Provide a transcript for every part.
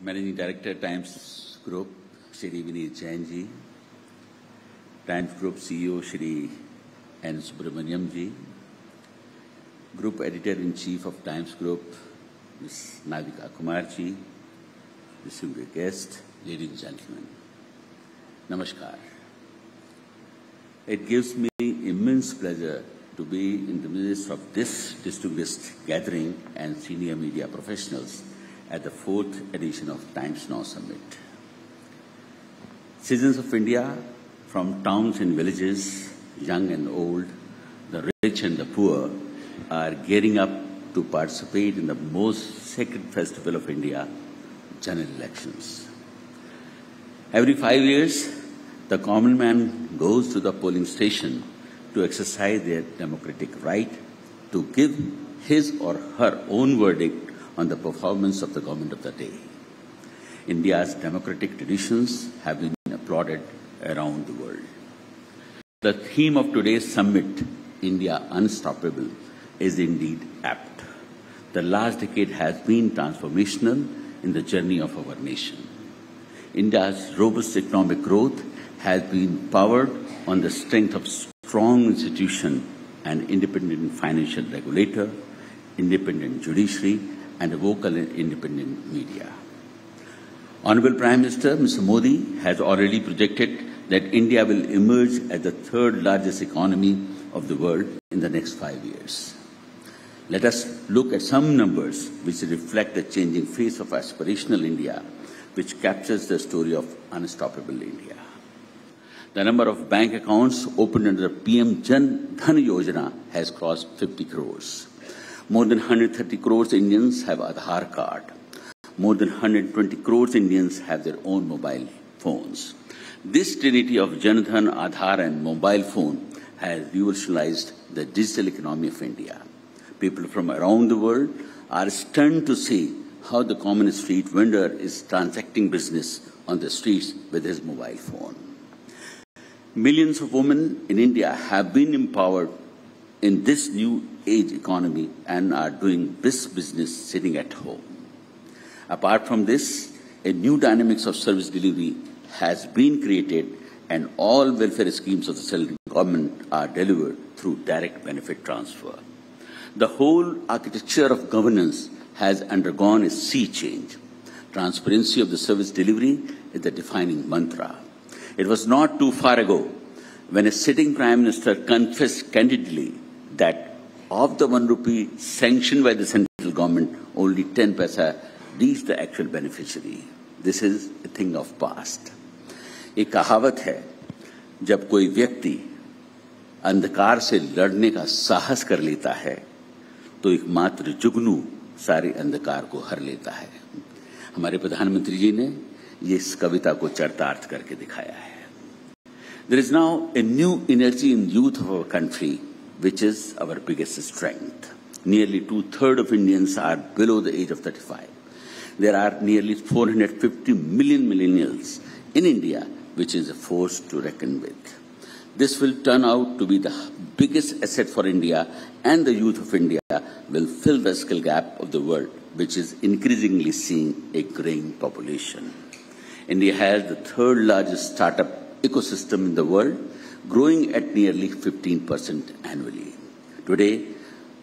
Managing Director, Times Group, Shri Vineet Jain ji, Times Group CEO, Shri N. Subramaniam ji, Group Editor-in-Chief of Times Group, Ms. Navika Kumar ji, distinguished guests, ladies and gentlemen, Namaskar. It gives me immense pleasure to be in the midst of this distinguished gathering and senior media professionals at the 4th edition of Times Now Summit. Citizens of India, from towns and villages, young and old, the rich and the poor, are gearing up to participate in the most sacred festival of India, general elections. Every 5 years, the common man goes to the polling station to exercise their democratic right to give his or her own verdict on the performance of the government of the day. India's democratic traditions have been applauded around the world. The theme of today's summit, India Unstoppable, is indeed apt. The last decade has been transformational in the journey of our nation. India's robust economic growth has been powered on the strength of strong institution and independent financial regulator, independent judiciary, and a vocal and independent media. Honorable Prime Minister Mr. Modi has already projected that India will emerge as the third largest economy of the world in the next 5 years. Let us look at some numbers which reflect the changing face of aspirational India, which captures the story of unstoppable India. The number of bank accounts opened under the PM Jan Dhan Yojana has crossed 50 crores. More than 130 crores Indians have Aadhaar card. More than 120 crores Indians have their own mobile phones. This trinity of Jan Dhan, Aadhaar and mobile phone has revolutionized the digital economy of India. People from around the world are stunned to see how the common street vendor is transacting business on the streets with his mobile phone. Millions of women in India have been empowered in this new age economy and are doing this business sitting at home. Apart from this, a new dynamics of service delivery has been created and all welfare schemes of the central government are delivered through direct benefit transfer. The whole architecture of governance has undergone a sea change. Transparency of the service delivery is the defining mantra. It was not too far ago when a sitting Prime Minister confessed candidly that of the 1 rupee sanctioned by the central government, only 10 paisa reached the actual beneficiary. This is a thing of past. एक कहावत है, जब कोई व्यक्ति अंधकार से लड़ने का साहस कर लेता है, तो एकमात्र जुगनू सारे अंधकार को हर लेता है. हमारे प्रधानमंत्री जी ने ये इस कविता को चरितार्थ करके दिखाया है. There is now a new energy in youth of our country, which is our biggest strength. Nearly 2/3 of Indians are below the age of 35. There are nearly 450 million millennials in India, which is a force to reckon with. This will turn out to be the biggest asset for India, and the youth of India will fill the skill gap of the world, which is increasingly seeing a growing population. India has the third largest startup ecosystem in the world, growing at nearly 15% annually. Today,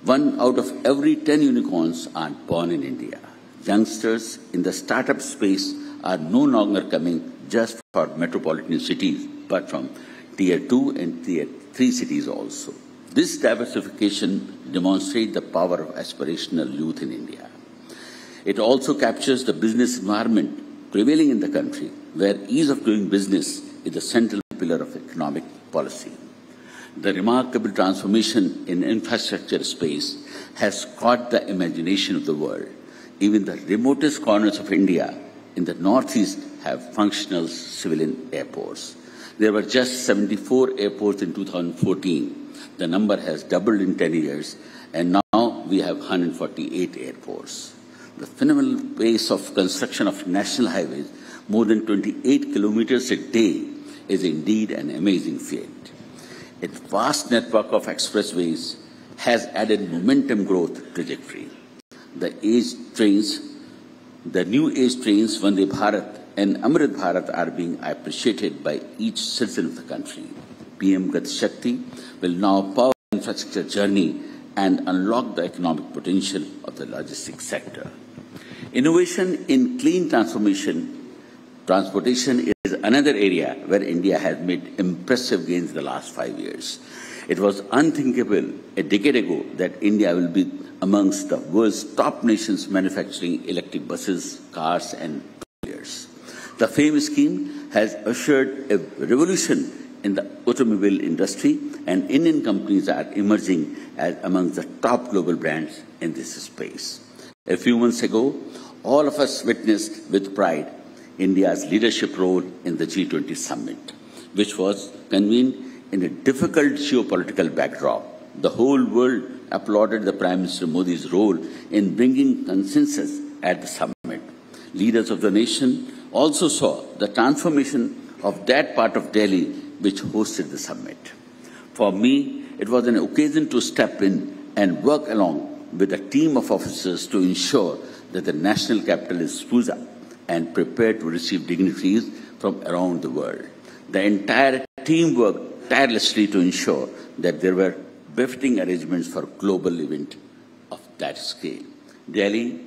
1 out of every 10 unicorns are born in India. Youngsters in the startup space are no longer coming just for metropolitan cities, but from Tier 2 and Tier 3 cities also. This diversification demonstrates the power of aspirational youth in India. It also captures the business environment prevailing in the country, where ease of doing business is the central pillar of economic policy. The remarkable transformation in infrastructure space has caught the imagination of the world. Even the remotest corners of India in the northeast have functional civilian airports. There were just 74 airports in 2014. The number has doubled in 10 years, and now we have 148 airports. The phenomenal pace of construction of national highways, more than 28 kilometers a day, is indeed an amazing feat. A vast network of expressways has added momentum growth trajectory. The age trains The new age trains Vande Bharat and Amrit Bharat are being appreciated by each citizen of the country. PM Gati Shakti will now power the infrastructure journey and unlock the economic potential of the logistics sector. Innovation in clean transportation is another area where India has made impressive gains in the last 5 years. It was unthinkable a decade ago that India will be amongst the world's top nations manufacturing electric buses, cars and two-wheelers. The FAME scheme has ushered a revolution in the automobile industry, and Indian companies are emerging as amongst the top global brands in this space. A few months ago, all of us witnessed with pride India's leadership role in the G20 summit, which was convened in a difficult geopolitical backdrop. The whole world applauded the Prime Minister Modi's role in bringing consensus at the summit. Leaders of the nation also saw the transformation of that part of Delhi which hosted the summit. For me, it was an occasion to step in and work along with a team of officers to ensure that the national capital is spruced up and prepared to receive dignitaries from around the world. The entire team worked tirelessly to ensure that there were befitting arrangements for a global event of that scale. Delhi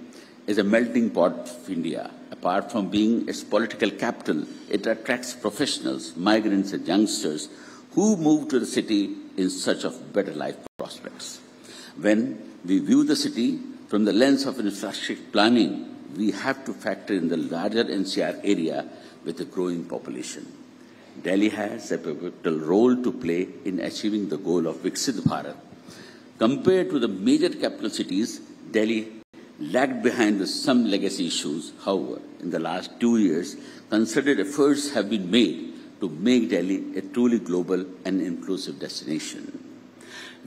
is a melting pot of India. Apart from being its political capital, it attracts professionals, migrants and youngsters who move to the city in search of better life prospects. When we view the city from the lens of infrastructure planning, we have to factor in the larger NCR area with a growing population. Delhi has a pivotal role to play in achieving the goal of Viksit Bharat. Compared to the major capital cities, Delhi lagged behind with some legacy issues. However, in the last 2 years, concerted efforts have been made to make Delhi a truly global and inclusive destination.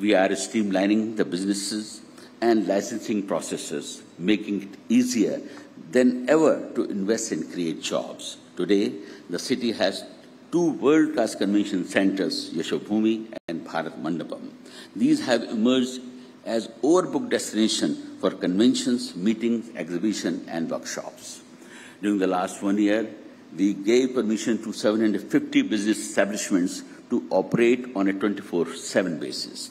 We are streamlining the businesses and licensing processes, making it easier than ever to invest and create jobs. Today, the city has 2 world-class convention centers, Yashobhoomi and Bharat Mandapam. These have emerged as overbooked destinations for conventions, meetings, exhibitions and workshops. During the last 1 year, we gave permission to 750 business establishments to operate on a 24/7 basis.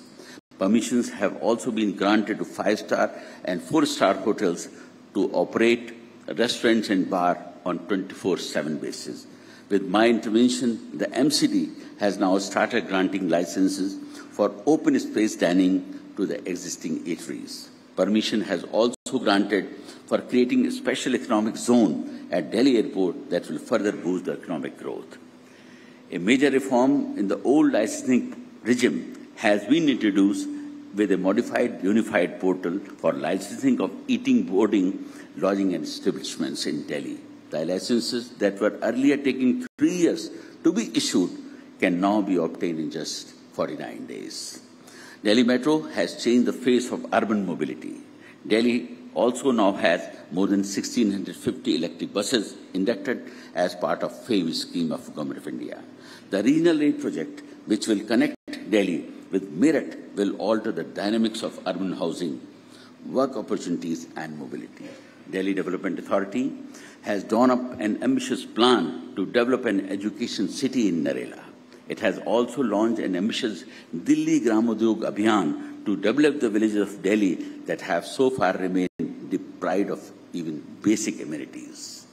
Permissions have also been granted to 5-star and 4-star hotels to operate restaurants and bars on 24/7 basis. With my intervention, the MCD has now started granting licenses for open space dining to the existing eateries. Permission has also granted for creating a special economic zone at Delhi Airport that will further boost the economic growth. A major reform in the old licensing regime has been introduced with a modified unified portal for licensing of eating, boarding, lodging and establishments in Delhi. The licenses that were earlier taking 3 years to be issued can now be obtained in just 49 days. Delhi Metro has changed the face of urban mobility. Delhi also now has more than 1,650 electric buses inducted as part of FAME scheme of Government of India. The regional rail project, which will connect Delhi with Meerut, will alter the dynamics of urban housing, work opportunities and mobility. Delhi Development Authority has drawn up an ambitious plan to develop an education city in Narela. It has also launched an ambitious Delhi Gramodyog Abhiyan to develop the villages of Delhi that have so far remained deprived of even basic amenities.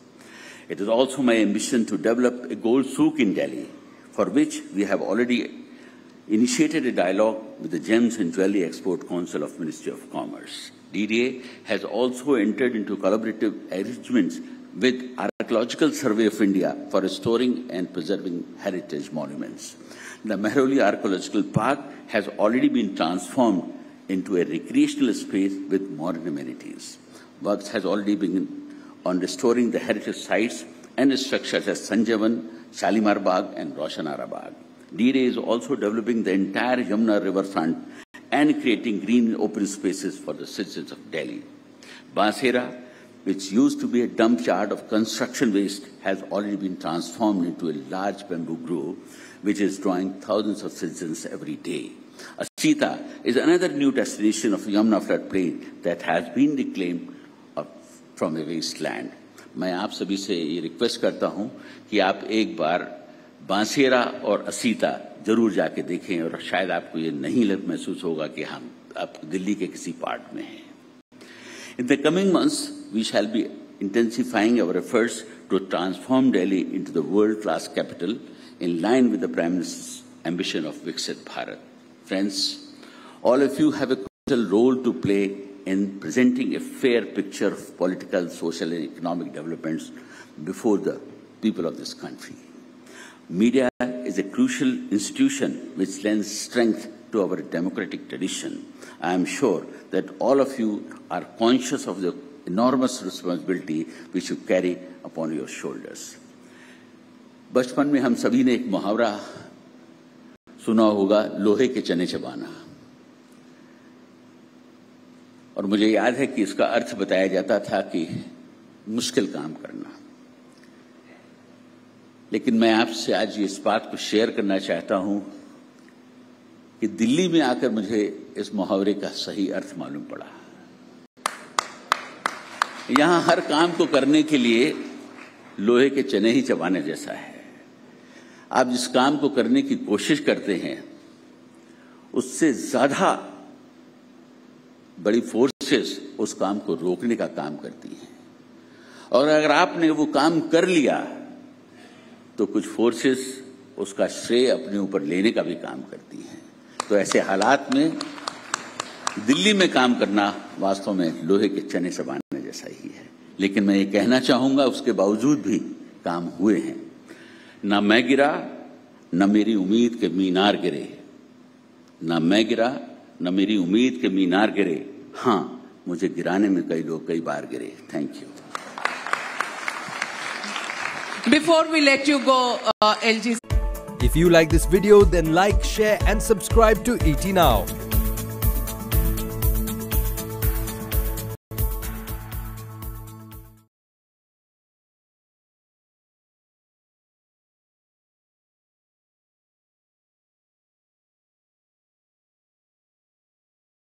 It is also my ambition to develop a gold souk in Delhi, for which we have already initiated a dialogue with the Gems and Jewellery Export Council of Ministry of Commerce. DDA has also entered into collaborative arrangements with Archaeological Survey of India for restoring and preserving heritage monuments. The Mehrauli Archaeological Park has already been transformed into a recreational space with modern amenities. Works has already begun on restoring the heritage sites and structures as Sanjavan, Shalimar Bagh and Roshanara Bagh. DDA is also developing the entire Yamuna riverfront and creating green open spaces for the citizens of Delhi. Bansera, which used to be a dump yard of construction waste, has already been transformed into a large bamboo grove, which is drawing thousands of citizens every day. Achita is another new destination of Yamuna floodplain that has been reclaimed from a wasteland. मैं आप सभी से ये request करता हूं कि आप एक बार बांसेरा और असीता जरूर जाके देखें और शायद आपको ये नहीं महसूस होगा कि हम आप दिल्ली के किसी पार्ट में हैं. In the coming months, we shall be intensifying our efforts to transform Delhi into the world-class capital in line with the Prime Minister's ambition of Viksit Bharat. Friends, all of you have a crucial role to play in presenting a fair picture of political, social and economic developments before the people of this country. Media is a crucial institution which lends strength to our democratic tradition. I am sure that all of you are conscious of the enormous responsibility which you carry upon your shoulders. बचपन में हम सभी ने एक मुहावरा सुना होगा, लोहे के चने चबाना. और मुझे याद है कि इसका अर्थ बताया जाता था कि मुश्किल काम करना. लेकिन मैं आपसे आज इस बात को शेयर करना चाहता हूं कि दिल्ली में आकर मुझे इस मुहावरे का सही अर्थ मालूम पड़ा. यहां हर काम को करने के लिए लोहे के चने ही चबाने जैसा है. आप जिस काम को करने की कोशिश करते हैं उससे ज्यादा बड़ी फोर्सेस उस काम को रोकने का काम करती हैं. और अगर आपने वो काम कर लिया तो कुछ फोर्सेस उसका श्रेय अपने ऊपर लेने का भी काम करती हैं. तो ऐसे हालात में दिल्ली में काम करना वास्तव में लोहे के चने चबाने जैसा ही है. लेकिन मैं ये कहना चाहूंगा उसके बावजूद भी काम हुए हैं. ना मैं गिरा, न मेरी उम्मीद के मीनार गिरे. ना मैं गिरा, न मेरी उम्मीद के मीनार गिरे. हाँ, मुझे गिराने में कई लोग कई बार गिरे. Thank you. Before we let you go, LG. If you like this video, then like, share and subscribe to ET Now.